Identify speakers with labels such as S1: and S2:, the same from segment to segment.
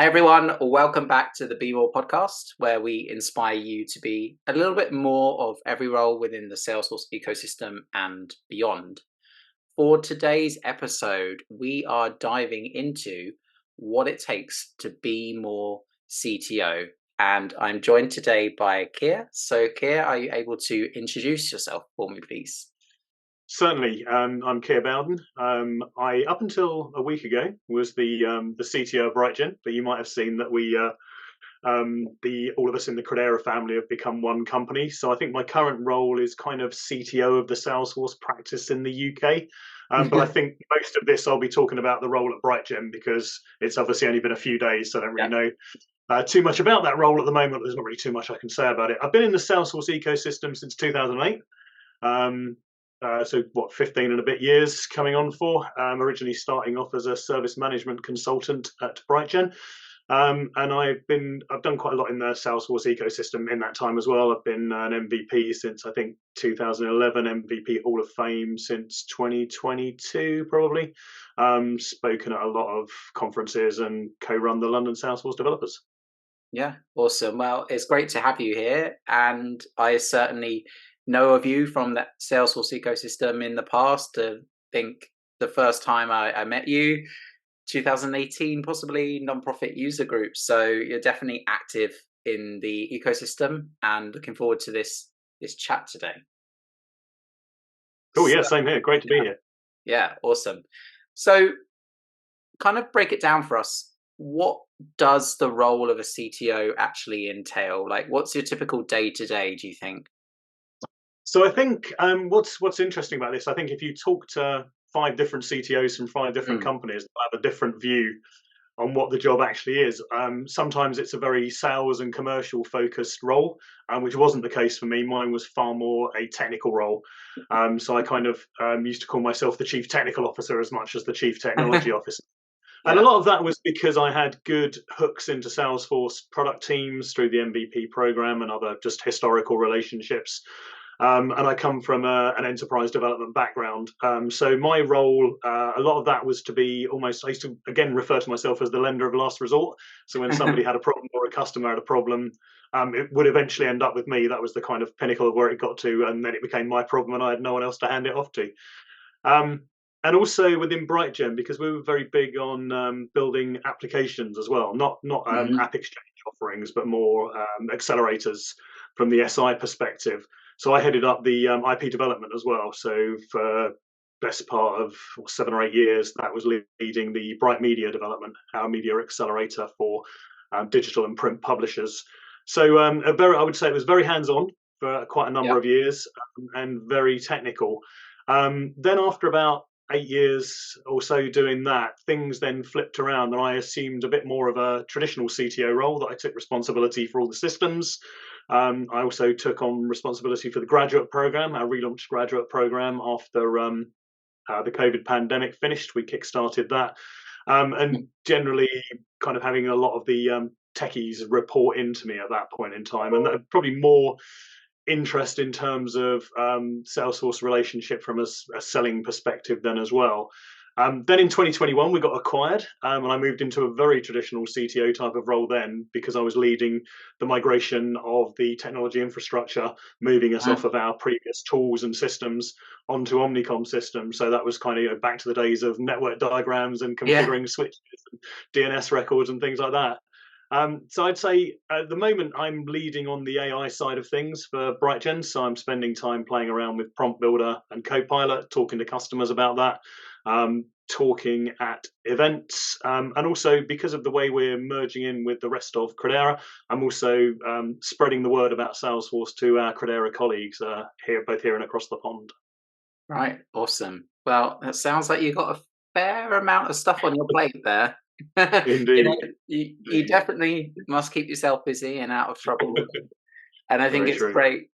S1: everyone, welcome back to the Be More podcast, where we inspire you to be a little bit more of every role within the Salesforce ecosystem and beyond. For today's episode, we are diving into what it takes to be more CTO. And I'm joined today by Keir. So, Keir, are you able to introduce yourself for me, please?
S2: Certainly, I'm Keir Bowden. I, up until a week ago, was the CTO of BrightGen, but you might have seen that all of us in the Credera family have become one company. So I think my current role is kind of CTO of the Salesforce practice in the UK. But I think most of this I'll be talking about the role at BrightGen because it's obviously only been a few days, so I don't really know too much about that role at the moment. There's not really too much I can say about it. I've been in the Salesforce ecosystem since 2008. 15 and a bit years coming on for, originally starting off as a service management consultant at BrightGen. And I've done quite a lot in the Salesforce ecosystem in that time as well. I've been an MVP since I think 2011, MVP Hall of Fame since 2022 probably. Spoken at a lot of conferences and co-run the London Salesforce developers.
S1: Yeah, awesome. Well, it's great to have you here. And I certainly know of you from that Salesforce ecosystem in the past. I think the first time I met you, 2018, possibly nonprofit user groups. So you're definitely active in the ecosystem and looking forward to this chat today.
S2: Cool, yeah, same here. Great to be here.
S1: Yeah, awesome. So kind of break it down for us. What does the role of a CTO actually entail? Like, what's your typical day to day, do you think?
S2: So I think what's interesting about this, I think if you talk to 5 different CTOs from 5 different companies, they'll have a different view on what the job actually is. Sometimes it's a very sales and commercial focused role, which wasn't the case for me. Mine was far more a technical role. So I kind of used to call myself the chief technical officer as much as the chief technology officer. And a lot of that was because I had good hooks into Salesforce product teams through the MVP program and other just historical relationships. And I come from an enterprise development background. So my role, a lot of that was to be almost, I used to, again, refer to myself as the lender of last resort. So when somebody had a problem or a customer had a problem, it would eventually end up with me. That was the kind of pinnacle of where it got to. And then it became my problem and I had no one else to hand it off to. And also within BrightGen, because we were very big on building applications as well, not app exchange offerings, but more accelerators from the SI perspective. So I headed up the IP development as well. So for best part of 7 or 8 years, that was leading the Bright Media development, our media accelerator for digital and print publishers. So I would say it was very hands-on for quite a number of years and very technical. Then after about 8 years or so doing that, things then flipped around and I assumed a bit more of a traditional CTO role, that I took responsibility for all the systems. I also took on responsibility for the graduate program, our relaunched graduate program after the COVID pandemic finished. We kickstarted that. And generally kind of having a lot of the techies report into me at that point in time. And that probably more interest in terms of Salesforce relationship from a selling perspective then as well. Then in 2021, we got acquired and I moved into a very traditional CTO type of role then because I was leading the migration of the technology infrastructure, moving us off of our previous tools and systems onto Omnicom systems. So that was kind of back to the days of network diagrams and configuring switches and DNS records and things like that. So I'd say at the moment I'm leading on the AI side of things for BrightGen. So I'm spending time playing around with Prompt Builder and Copilot, talking to customers about that, talking at events. And also because of the way we're merging in with the rest of Credera, I'm also spreading the word about Salesforce to our Credera colleagues both here and across the pond.
S1: Right, awesome. Well, it sounds like you've got a fair amount of stuff on your plate there.
S2: Indeed.
S1: You definitely must keep yourself busy and out of trouble. And I think it's great.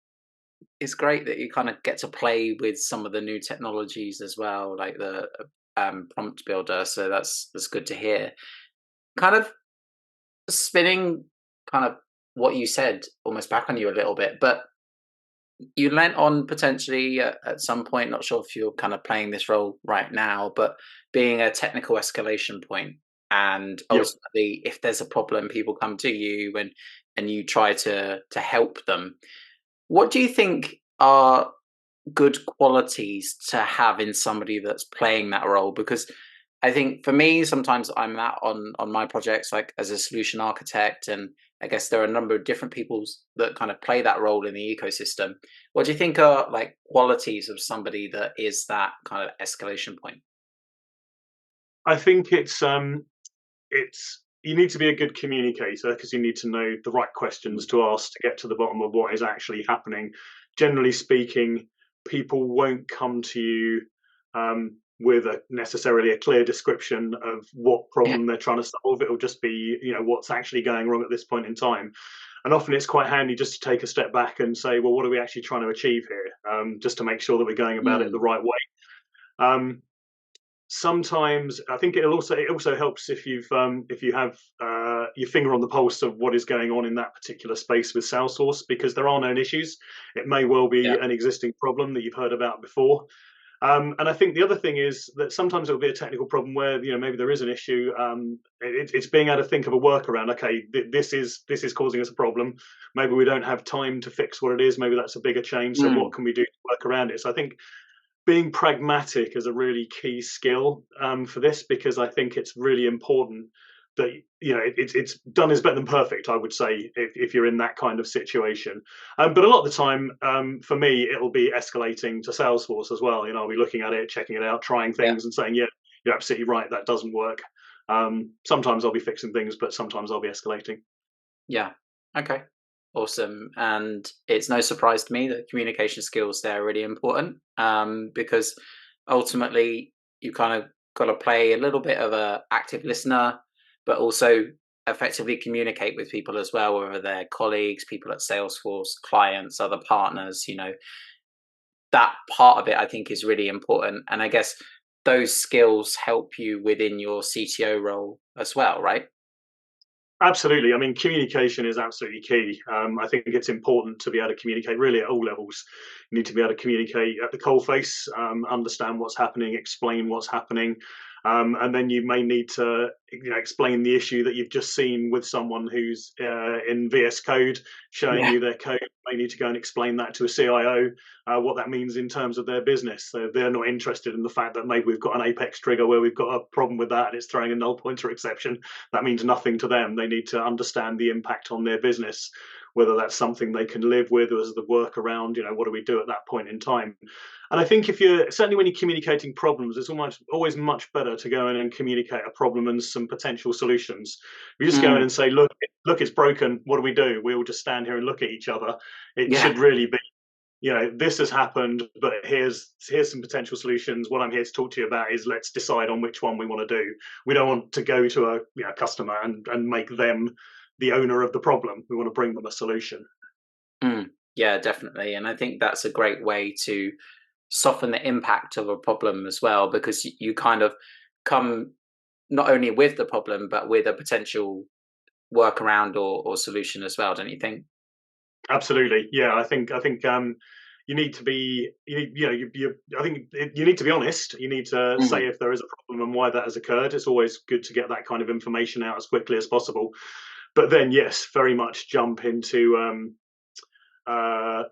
S1: It's great that you kind of get to play with some of the new technologies as well, like the prompt builder. So that's good to hear. Kind of spinning kind of what you said almost back on you a little bit, but you lent on potentially at some point, not sure if you're kind of playing this role right now, but being a technical escalation point. and
S2: Yep.
S1: ultimately, if there's a problem, people come to you and you try to help them. What do you think are good qualities to have in somebody that's playing that role? Because I think for me, sometimes I'm that on my projects, like as a solution architect, and I guess there are a number of different people that kind of play that role in the ecosystem. What do you think are like qualities of somebody that is that kind of escalation point?
S2: I think it's you need to be a good communicator because you need to know the right questions to ask to get to the bottom of what is actually happening. Generally speaking, people won't come to you with necessarily a clear description of what
S1: Yeah.
S2: problem they're trying to solve. It'll just be, what's actually going wrong at this point in time. And often it's quite handy just to take a step back and say, well, what are we actually trying to achieve here? Just to make sure that we're going about it the
S1: Mm,
S2: right way. Um, Sometimes I think it also helps if you have your finger on the pulse of what is going on in that particular space with Salesforce, because there are known issues. It may well
S1: yeah.
S2: be an existing problem that you've heard about before. And I think the other thing is that sometimes it'll be a technical problem where maybe there is an issue. It's being able to think of a workaround. Okay, this is causing us a problem. Maybe we don't have time to fix what it is. Maybe that's a bigger change. So what
S1: Mm,
S2: can we do to work around it? So I think being pragmatic is a really key skill for this, because I think it's really important that it's done is better than perfect. I would say if you're in that kind of situation, but a lot of the time, for me, it'll be escalating to Salesforce as well. I'll be looking at it, checking it out, trying
S1: yeah.
S2: things, and saying, "Yeah, you're absolutely right. That doesn't work." Sometimes I'll be fixing things, but sometimes I'll be escalating.
S1: Yeah. Okay. Awesome. And it's no surprise to me that communication skills there are really important, because ultimately you kind of got to play a little bit of a active listener, but also effectively communicate with people as well, whether they're colleagues, people at Salesforce, clients, other partners. That part of it I think is really important. And I guess those skills help you within your CTO role as well, right?
S2: Absolutely. I mean, communication is absolutely key. I think it's important to be able to communicate really at all levels. You need to be able to communicate at the coalface, understand what's happening, explain what's happening, and then you may need to, explain the issue that you've just seen with someone who's in VS Code showing
S1: Yeah.
S2: you their code. You may need to go and explain that to a CIO, what that means in terms of their business. So they're not interested in the fact that maybe we've got an Apex trigger where we've got a problem with that and it's throwing a null pointer exception. That means nothing to them. They need to understand the impact on their business, whether that's something they can live with or as the workaround. What do we do at that point in time? And I think if you're certainly when you're communicating problems, it's always much better to go in and communicate a problem and some potential solutions. We just go in
S1: Mm,
S2: and say, look, it's broken. What do we do? We all just stand here and look at each other. It
S1: yeah.
S2: should really be, this has happened, but here's some potential solutions. What I'm here to talk to you about is let's decide on which one we want to do. We don't want to go to a customer and make them the owner of the problem. We want to bring them a solution.
S1: Mm, yeah, definitely. And I think that's a great way to soften the impact of a problem as well, because you kind of come not only with the problem, but with a potential workaround or solution as well, don't you think?
S2: Absolutely, yeah. I think you need to be I think you need to be honest. You need to say
S1: Mm,
S2: if there is a problem and why that has occurred. It's always good to get that kind of information out as quickly as possible. But then, yes, very much jump into uh,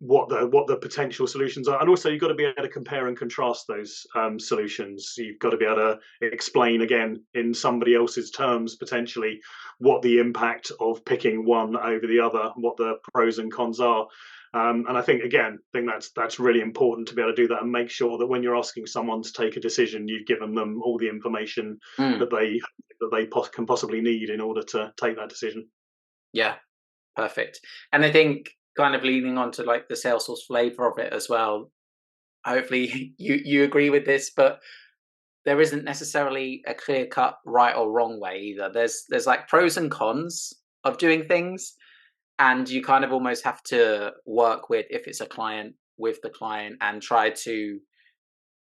S2: what the potential solutions are, and also you've got to be able to compare and contrast those solutions. You've got to be able to explain again in somebody else's terms potentially what the impact of picking one over the other, what the pros and cons are. And I think that's really important to be able to do that and make sure that when you're asking someone to take a decision, you've given them all the information
S1: mm,
S2: that they can possibly need in order to take that decision.
S1: yeah, perfect. And I think kind of leaning on to like the Salesforce flavor of it as well. Hopefully you agree with this, but there isn't necessarily a clear cut right or wrong way either. There's like pros and cons of doing things, and you kind of almost have to work with, if it's a client, with the client and try to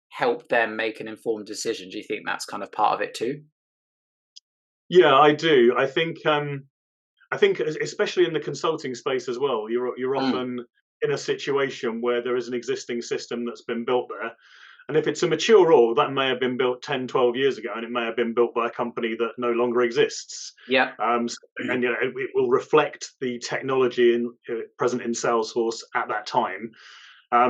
S1: help them make an informed decision. Do you think that's kind of part of it too?
S2: Yeah, I do. I think especially in the consulting space as well, you're
S1: Mm,
S2: often in a situation where there is an existing system that's been built there, And if it's a mature role, that may have been built 10, 12 years ago, and it may have been built by a company that no longer exists.
S1: Yeah.
S2: And it will reflect the technology present in Salesforce at that time.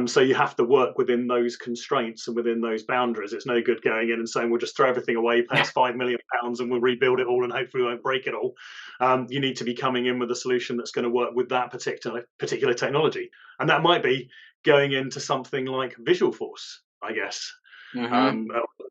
S2: So you have to work within those constraints and within those boundaries. It's no good going in and saying, we'll just throw everything away, pay us £5 million and we'll rebuild it all and hopefully we won't break it all. You need to be coming in with a solution that's going to work with that particular technology. And that might be going into something like Visualforce, I guess.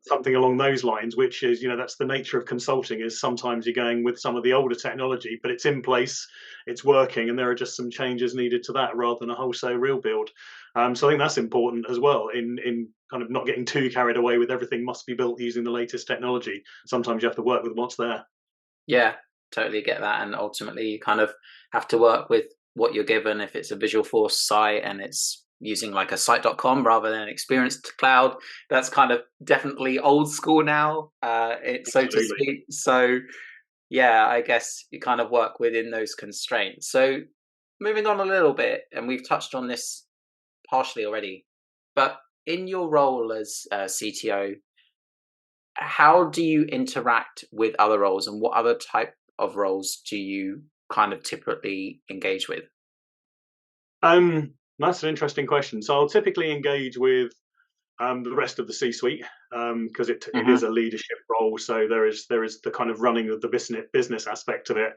S2: Something along those lines, which is, that's the nature of consulting, is sometimes you're going with some of the older technology, but it's in place, it's working, and there are just some changes needed to that rather than a wholesale rebuild. So I think that's important as well in kind of not getting too carried away with everything must be built using the latest technology. Sometimes you have to work with what's there.
S1: Yeah, totally get that. And ultimately you kind of have to work with what you're given. If it's a Visualforce site and it's using like a site.com rather than Experience Cloud, that's kind of definitely old school now, so to speak. So yeah, I guess you kind of work within those constraints. So moving on a little bit, and we've touched on this partially already, but in your role as CTO, how do you interact with other roles, and what other type of roles do you kind of typically engage with?
S2: That's an interesting question. So I'll typically engage with the rest of the C-suite because it is a leadership role. So there is the kind of running of the business aspect of it,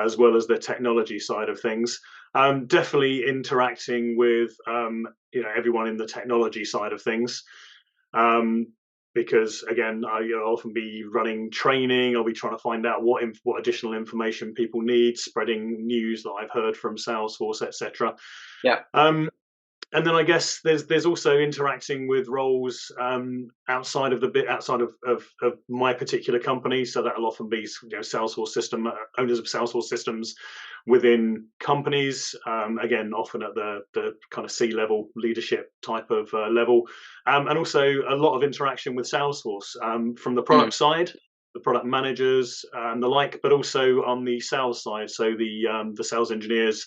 S2: as well as the technology side of things. Definitely interacting with everyone in the technology side of things. Because again, I'll often be running training. I'll be trying to find out what additional information people need, spreading news that I've heard from Salesforce, etc.
S1: Yeah.
S2: And then I guess there's also interacting with roles outside of my particular company. So that'll often be Salesforce system owners of Salesforce systems within companies. Again, often at the kind of C-level leadership type of level, and also a lot of interaction with Salesforce from the product side, the product managers and the like, but also on the sales side. So the sales engineers.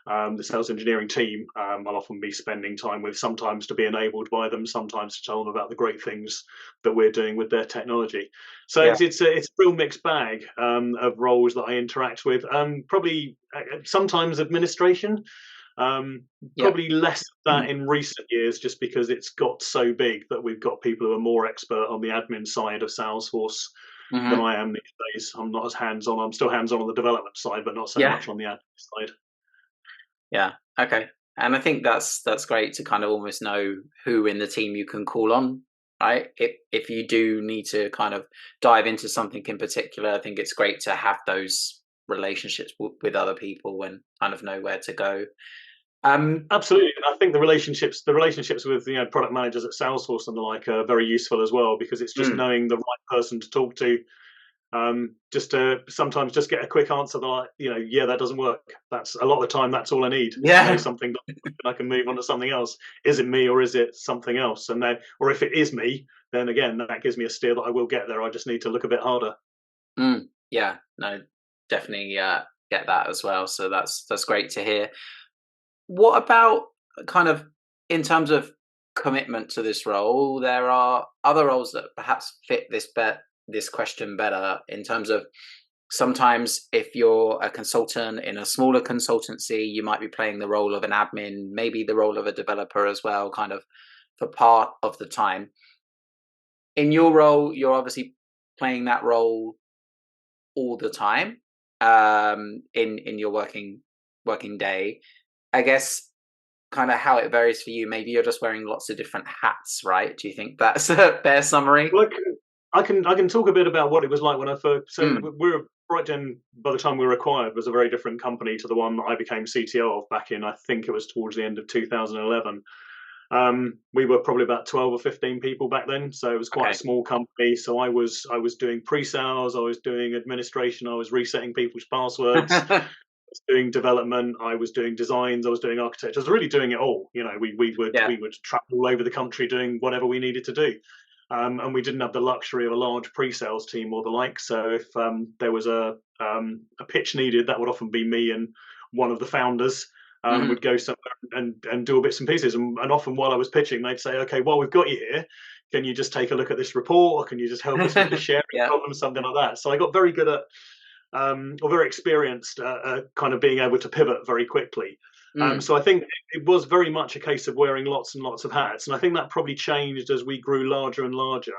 S2: The sales engineering team, I'll often be spending time with, sometimes to be enabled by them, sometimes to tell them about the great things that we're doing with their technology. So it's a real mixed bag of roles that I interact with. Probably sometimes administration, probably less of that in recent years, just because it's got so big that we've got people who are more expert on the admin side of Salesforce than I am these days. I'm not as hands-on. I'm still hands-on the development side, but not so much on the admin side.
S1: Yeah. Okay. And I think that's great to kind of almost know who in the team you can call on, right? If you do need to kind of dive into something in particular, I think it's great to have those relationships with other people and kind of know where to go.
S2: Absolutely, and I think the relationships with product managers at Salesforce and the like are very useful as well, because it's just knowing the right person to talk to. Just to sometimes just get a quick answer that that doesn't work. That's a lot of the time. That's all I need.
S1: Yeah.
S2: Something I can move on to something else. Is it me or is it something else? And then, or if it is me, then again that gives me a steer that I will get there. I just need to look a bit harder.
S1: Yeah. No, definitely get that as well. So that's great to hear. What about kind of in terms of commitment to this role? There are other roles that perhaps fit this question better, in terms of sometimes if you're a consultant in a smaller consultancy, you might be playing the role of an admin, maybe the role of a developer as well, kind of for part of the time. In your role, you're obviously playing that role all the time in your working day. I guess kind of how it varies for you. Maybe you're just wearing lots of different hats, right? Do you think that's a fair summary?
S2: Well, I can talk a bit about what it was like when I first. So we're Brighton, by the time we were acquired, was a very different company to the one that I became CTO of back in, I think it was towards the end of 2011. We were probably about 12 or 15 people back then, so it was quite a small company. So I was doing pre-sales, I was doing administration, I was resetting people's passwords, I was doing development, I was doing designs, I was doing architecture. I was really doing it all. We would travel all over the country doing whatever we needed to do. And we didn't have the luxury of a large pre-sales team or the like. So if there was a pitch needed, that would often be me and one of the founders. would go somewhere and do bits and pieces. And often while I was pitching, they'd say, okay, while we've got you here, can you just take a look at this report, or can you just help us with the sharing problem, something like that. So I got very good at, or very experienced kind of being able to pivot very quickly. So I think it was very much a case of wearing lots and lots of hats. And I think that probably changed as we grew larger and larger.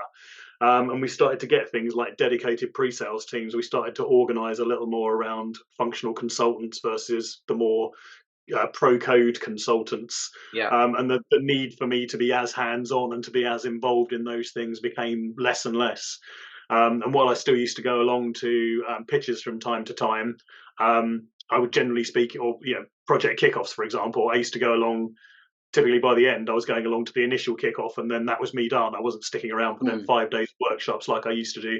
S2: And we started to get things like dedicated pre-sales teams. We started to organize a little more around functional consultants versus the more pro code consultants. And the need for me to be as hands-on and to be as involved in those things became less and less. And while I still used to go along to pitches from time to time, I would generally speak, or project kickoffs, for example, I used to go along. Typically by the end, I was going along to the initial kickoff, and then that was me done. I wasn't sticking around for them 5 days workshops like I used to do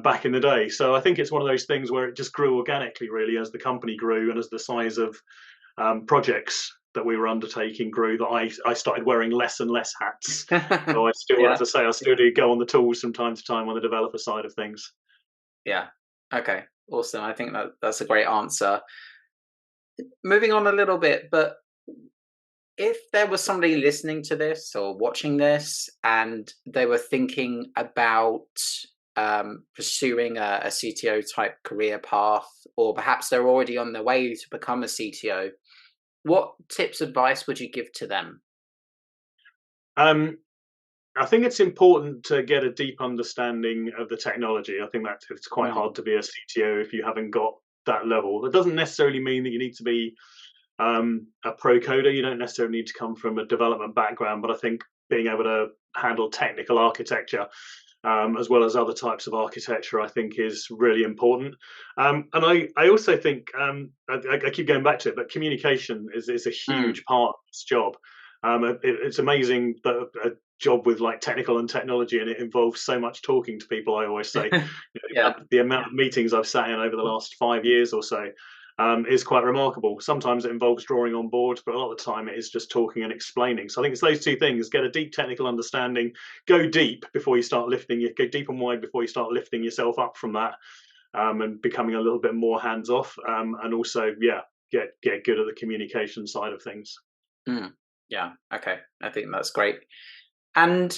S2: back in the day. So I think it's one of those things where it just grew organically, really, as the company grew and as the size of projects that we were undertaking grew, that I started wearing less and less hats. So I still, as I say, I still do go on the tools from time to time on the developer side of things.
S1: Yeah. Okay. Awesome. I think that's a great answer. Moving on a little bit, but if there was somebody listening to this or watching this and they were thinking about pursuing a CTO type career path, or perhaps they're already on their way to become a CTO, what tips, advice would you give to them?
S2: I think it's important to get a deep understanding of the technology. I think that it's quite hard to be a CTO if you haven't got that level. It doesn't necessarily mean that you need to be a pro coder. You don't necessarily need to come from a development background, but I think being able to handle technical architecture as well as other types of architecture, I think is really important. And I also think, I keep going back to it, but communication is a huge part of this job. It's amazing that a job with like technical and technology, and it involves so much talking to people. I always say, the amount of meetings I've sat in over the last 5 years or so is quite remarkable. Sometimes it involves drawing on boards, but a lot of the time it is just talking and explaining. So I think it's those two things: get a deep technical understanding, go deep before you start go deep and wide before you start lifting yourself up from that, and becoming a little bit more hands off, and also get good at the communication side of things.
S1: Yeah. Okay. I think that's great. And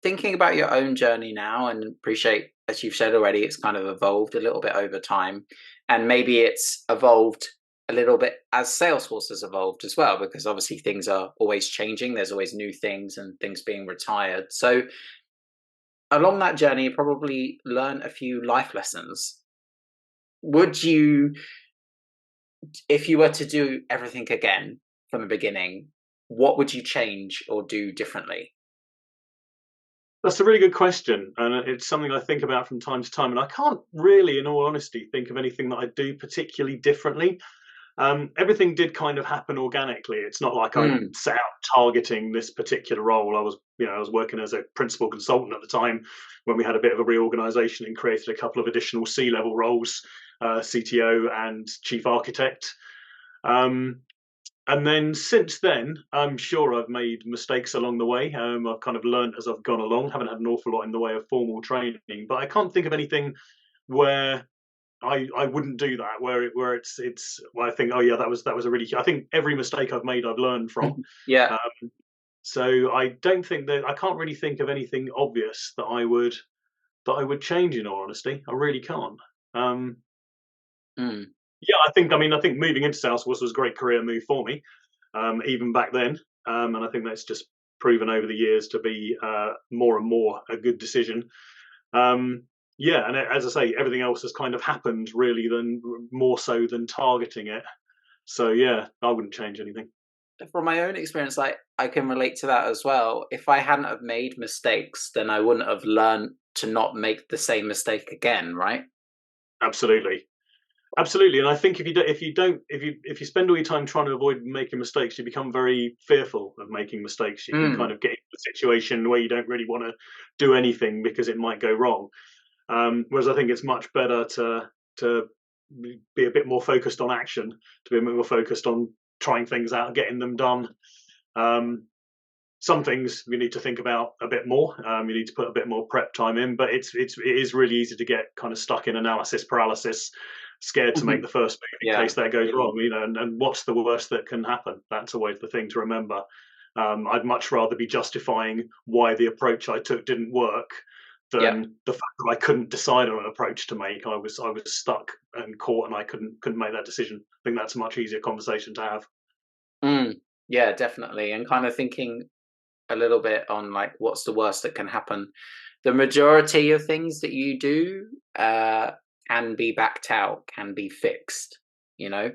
S1: thinking about your own journey now, and appreciate, as you've said already, it's kind of evolved a little bit over time, and maybe it's evolved a little bit as Salesforce has evolved as well, because obviously things are always changing. There's always new things and things being retired. So along that journey, you probably learn a few life lessons. Would you, if you were to do everything again from the beginning, what would you change or do differently?
S2: That's a really good question, and it's something I think about from time to time. And I can't really, in all honesty, think of anything that I do particularly differently. Everything did kind of happen organically. It's not like I set out targeting this particular role. I was working as a principal consultant at the time when we had a bit of a reorganization and created a couple of additional C-level roles, CTO and chief architect. And then since then, I'm sure I've made mistakes along the way. I've kind of learned as I've gone along. Haven't had an awful lot in the way of formal training, but I can't think of anything where I wouldn't do that. Where it's well, I think, oh yeah, that was a really. I think every mistake I've made, I've learned from.
S1: Yeah.
S2: So I don't think that I can't really think of anything obvious that I would change. In all honesty, I really can't. Yeah, I think moving into Salesforce was a great career move for me, even back then. And I think that's just proven over the years to be more and more a good decision. Yeah, and as I say, everything else has kind of happened really more so than targeting it. So yeah, I wouldn't change anything.
S1: From my own experience, like, I can relate to that as well. If I hadn't have made mistakes, then I wouldn't have learned to not make the same mistake again, right?
S2: Absolutely. Absolutely, and I think if you spend all your time trying to avoid making mistakes, you become very fearful of making mistakes. You can kind of get into a situation where you don't really want to do anything because it might go wrong. Whereas I think it's much better to be a bit more focused on action, to be a bit more focused on trying things out, getting them done. Some things we need to think about a bit more. You need to put a bit more prep time in, but it is really easy to get kind of stuck in analysis paralysis scared to make the first move in
S1: Yeah.
S2: case that goes wrong. And what's the worst that can happen? That's always the thing to remember. I'd much rather be justifying why the approach I took didn't work
S1: Yeah.
S2: than the fact that I couldn't decide on an approach to make. I was stuck and caught, and I couldn't make that decision. I think that's a much easier conversation to have.
S1: Yeah, definitely. And kind of thinking a little bit on like what's the worst that can happen. The majority of things that you do can be backed out, can be fixed. You know,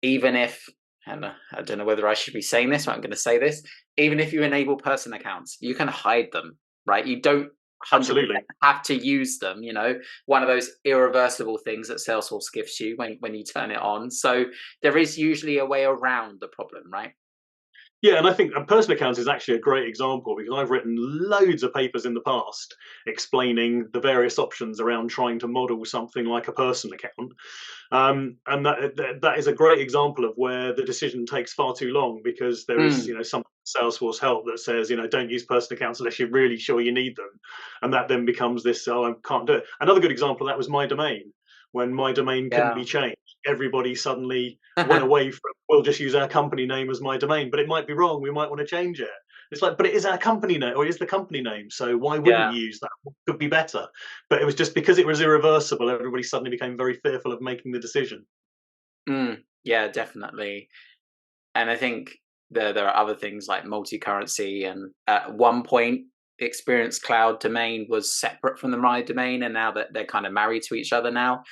S1: even if, and I don't know whether I should be saying this, but I'm going to say this. Even if you enable person accounts, you can hide them, right? You don't 100%
S2: Absolutely.
S1: have to use them. You know, one of those irreversible things that Salesforce gives you when you turn it on. So there is usually a way around the problem, right?
S2: Yeah, and I think a personal account is actually a great example because I've written loads of papers in the past explaining the various options around trying to model something like a personal account. And that is a great example of where the decision takes far too long because there is,
S1: Mm,
S2: some Salesforce help that says, don't use personal accounts unless you're really sure you need them. And that then becomes this, oh, I can't do it. Another good example of that was my domain. When my domain couldn't
S1: yeah.
S2: be changed, everybody suddenly went away from, we'll just use our company name as my domain, but it might be wrong. We might want to change it. It's like, but it is our company name, or it is the company name. So why wouldn't
S1: Yeah.
S2: you use that? What could be better? But it was just because it was irreversible, everybody suddenly became very fearful of making the decision.
S1: Yeah, definitely. And I think there are other things like multi-currency, and at one point, Experience Cloud domain was separate from the My domain, and now that they're kind of married to each other now.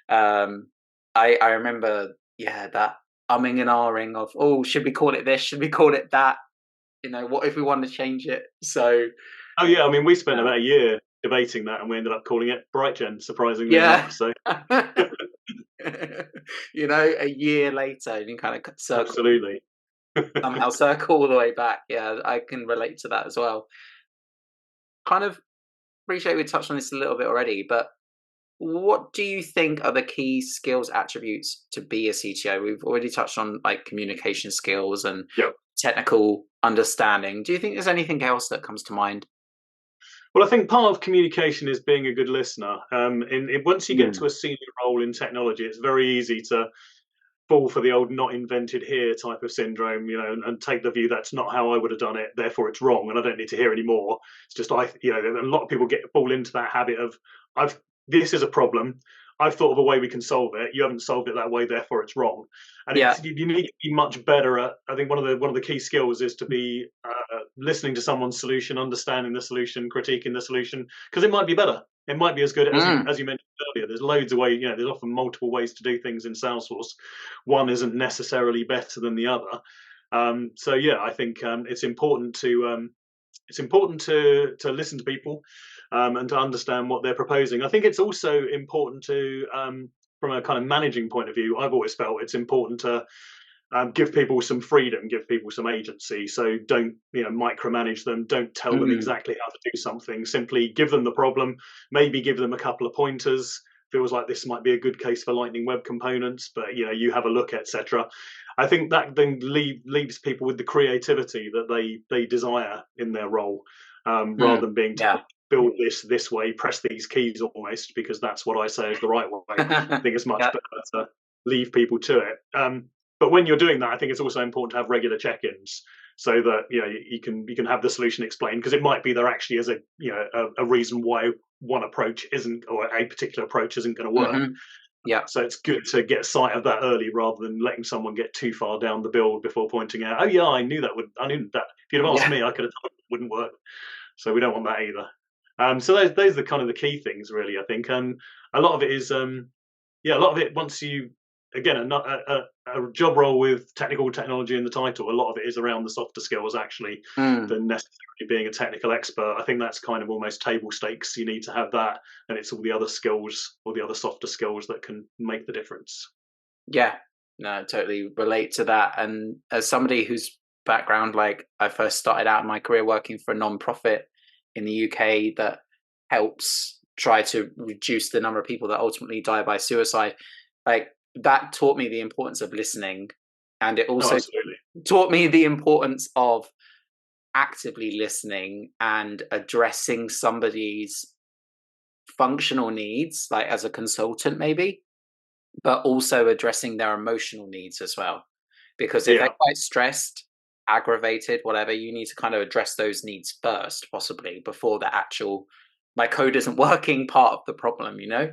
S1: Um, I remember, yeah, that umming and ahhing of, oh, should we call it this? Should we call it that? You know, what if we want to change it? So
S2: Oh yeah, I mean, we spent
S1: yeah,
S2: about a year debating that, and we ended up calling it BrightGen, surprisingly enough.
S1: yeah.
S2: So
S1: You know, a year later, and you kind of
S2: absolutely.
S1: somehow circle all the way back. Yeah, I can relate to that as well. Kind of appreciate we touched on this a little bit already, but what do you think are the key skills attributes to be a CTO? We've already touched on like communication skills and
S2: Yeah.
S1: technical understanding. Do you think there's anything else that comes to mind?
S2: Well, I think part of communication is being a good listener. Once you get to
S1: Mm.
S2: a senior role in technology, it's very easy to fall for the old "not invented here" type of syndrome, and take the view that's not how I would have done it, therefore it's wrong, and I don't need to hear anymore. It's just a lot of people fall into that habit of I've this is a problem. I've thought of a way we can solve it. You haven't solved it that way, therefore it's wrong. And
S1: Yeah.
S2: you need to be much better at. I think one of the key skills is to be listening to someone's solution, understanding the solution, critiquing the solution, because it might be better. It might be as good as you
S1: Mm.
S2: as you mentioned earlier. There's loads of ways. There's often multiple ways to do things in Salesforce. One isn't necessarily better than the other. So yeah, I think it's important to listen to people and to understand what they're proposing. I think it's also important to from a kind of managing point of view. I've always felt it's important to give people some freedom, give people some agency. So don't micromanage them. Don't tell them
S1: Mm.
S2: exactly how to do something. Simply give them the problem. Maybe give them a couple of pointers. Feels like this might be a good case for Lightning Web Components, but you have a look, etc. I think that then leaves people with the creativity that they desire in their role, rather
S1: Mm.
S2: than being
S1: Yeah.
S2: told build this way, press these keys almost because that's what I say is the right way. I think it's much
S1: Yeah.
S2: better to leave people to it. But when you're doing that, I think it's also important to have regular check-ins so that you can have the solution explained, because it might be there actually is a reason why one approach isn't, or a particular approach isn't going to work.
S1: Hmm. Yeah.
S2: So it's good to get sight of that early rather than letting someone get too far down the build before pointing out, oh yeah, I knew that. If you'd have asked
S1: Yeah.
S2: me, I could have told you it wouldn't work. So we don't want that either. So those are the kind of the key things, really. I think, a lot of it is, a lot of it, once you, again, a job role with technical technology in the title, a lot of it is around the softer skills actually
S1: Mm.
S2: than necessarily being a technical expert. I think that's kind of almost table stakes. You need to have that, and it's all the other skills or the other softer skills that can make the difference.
S1: Yeah. No, I totally relate to that. And as somebody whose background, like I first started out in my career working for a non-profit in the UK that helps try to reduce the number of people that ultimately die by suicide, like that taught me the importance of listening. And it
S2: Oh,
S1: also
S2: absolutely.
S1: taught me the importance of actively listening and addressing somebody's functional needs, like as a consultant, maybe. but also addressing their emotional needs as well. Because if they're quite stressed, aggravated, whatever, you need to kind of address those needs first, possibly before the actual my code isn't working part of the problem, you know?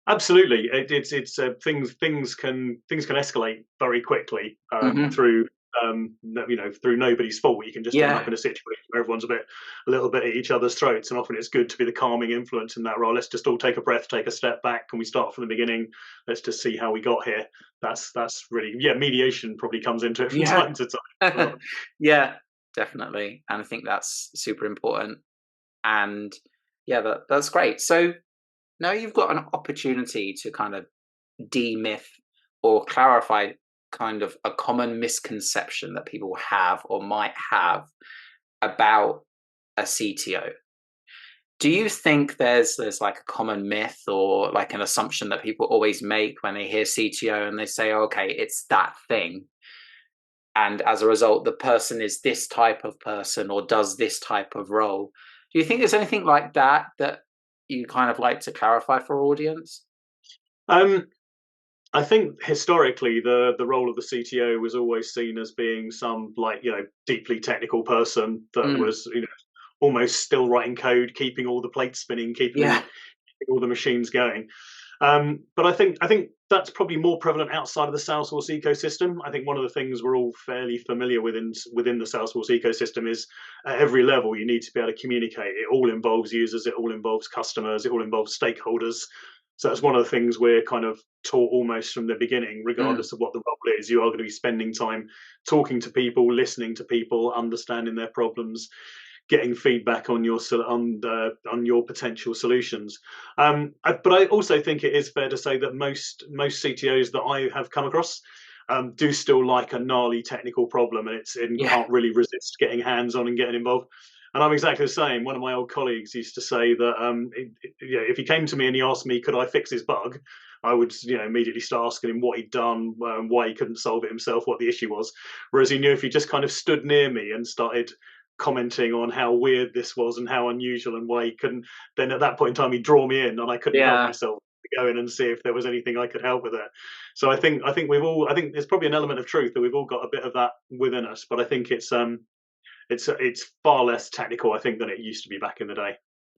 S2: Absolutely, it's things can escalate very quickly
S1: Hmm.
S2: through through nobody's fault. You can just end up
S1: Yeah.
S2: in a situation where everyone's a little bit at each other's throats, and often it's good to be the calming influence in that role. Let's just all take a breath, take a step back. Can we start from the beginning? Let's just see how we got here. That's really mediation probably comes into it from
S1: Yeah.
S2: time to time.
S1: Yeah, definitely. And I think that's super important. And yeah, that's great. So now you've got an opportunity to kind of demyth or clarify kind of a common misconception that people have or might have about a CTO. Do you think there's like a common myth or like an assumption that people always make when they hear CTO and they say, okay, it's that thing, and as a result the person is this type of person or does this type of role? Do you think there's anything like that that you kind of like to clarify for audience?
S2: um, I think historically the role of the CTO was always seen as being some deeply technical person that
S1: Mm,
S2: was almost still writing code, keeping all the plates spinning,
S1: yeah.
S2: keeping all the machines going. But I think that's probably more prevalent outside of the Salesforce ecosystem. I think one of the things we're all fairly familiar with within the Salesforce ecosystem is at every level you need to be able to communicate. It all involves users, it all involves customers, it all involves stakeholders. So that's one of the things we're kind of taught almost from the beginning,
S1: Mm,
S2: regardless of what the role is. You are going to be spending time talking to people, listening to people, understanding their problems, getting feedback on on your potential solutions. But I also think it is fair to say that most CTOs that I have come across do still like a gnarly technical problem, and
S1: yeah.
S2: can't really resist getting hands on and getting involved. And I'm exactly the same. One of my old colleagues used to say that if he came to me and he asked me, could I fix his bug, I would immediately start asking him what he'd done, why he couldn't solve it himself, what the issue was. Whereas he knew if he just kind of stood near me and started commenting on how weird this was and how unusual and why he couldn't, then at that point in time he'd draw me in and I couldn't help
S1: Yeah.
S2: myself to go in and see if there was anything I could help with it. So I think there's probably an element of truth that we've all got a bit of that within us, but I think it's far less technical, I think, than it used to be back in the day.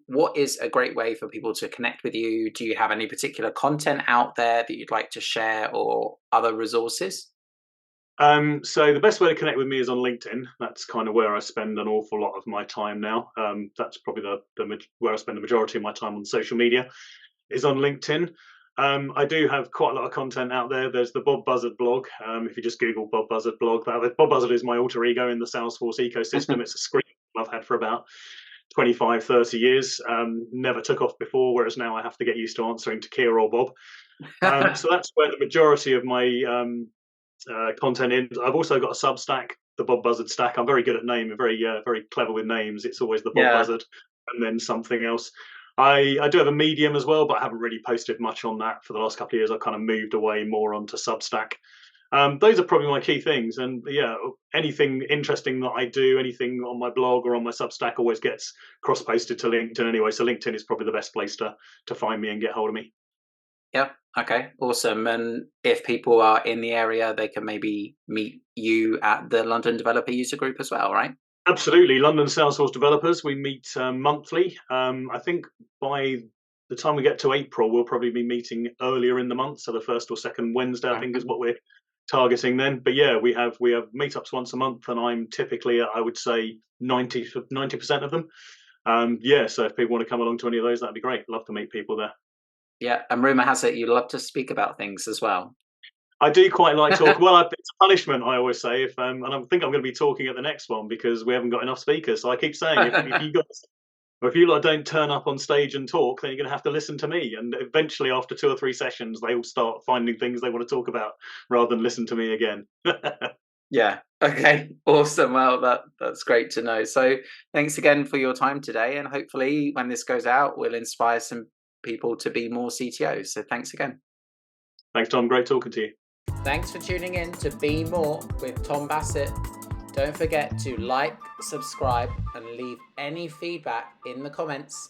S1: What is a great way for people to connect with you? Do you have any particular content out there that you'd like to share or other resources?
S2: So the best way to connect with me is on LinkedIn. That's kind of where I spend an awful lot of my time now. That's probably where I spend the majority of my time on social media is on LinkedIn. I do have quite a lot of content out there. There's the Bob Buzzard blog. If you just Google Bob Buzzard blog, Bob Buzzard is my alter ego in the Salesforce ecosystem. It's a script I've had for about 25, 30 years. Never took off before, whereas now I have to get used to answering to Keir or Bob. So that's where the majority of my content in. I've also got a Substack, the Bob Buzzard stack. I'm very good at name, very clever with names. It's always the Bob
S1: Yeah.
S2: Buzzard and then something else. I do have a Medium as well, but I haven't really posted much on that for the last couple of years. I've kind of moved away more onto Substack. Those are probably my key things. And yeah, anything interesting that I do, anything on my blog or on my Substack always gets cross posted to LinkedIn anyway. So LinkedIn is probably the best place to find me and get hold of me.
S1: Yeah. Okay. Awesome. And if people are in the area, they can maybe meet you at the London Developer User Group as well, right?
S2: Absolutely. London Salesforce developers, we meet monthly. I think by the time we get to April, we'll probably be meeting earlier in the month. So the first or second Wednesday, I think, is
S1: Mhm.
S2: what we're targeting then. But yeah, we have meetups once a month, and I'm typically, I would say, 90% of them. Yeah, so if people want to come along to any of those, that'd be great. Love to meet people there.
S1: Yeah. And rumor has it you love to speak about things as well.
S2: I do quite like talk. Well, it's a punishment, I always say. If and I think I'm going to be talking at the next one because we haven't got enough speakers. So I keep saying, if you guys, or if you lot don't turn up on stage and talk, then you're going to have to listen to me. And eventually, after 2 or 3 sessions, they all start finding things they want to talk about rather than listen to me again.
S1: Yeah. Okay. Awesome. Well, that's great to know. So thanks again for your time today. And hopefully when this goes out, we'll inspire some people to be more CTOs. So thanks again.
S2: Thanks, Tom. Great talking to you.
S1: Thanks for tuning in to Be More with Tom Bassett. Don't forget to like, subscribe, and leave any feedback in the comments.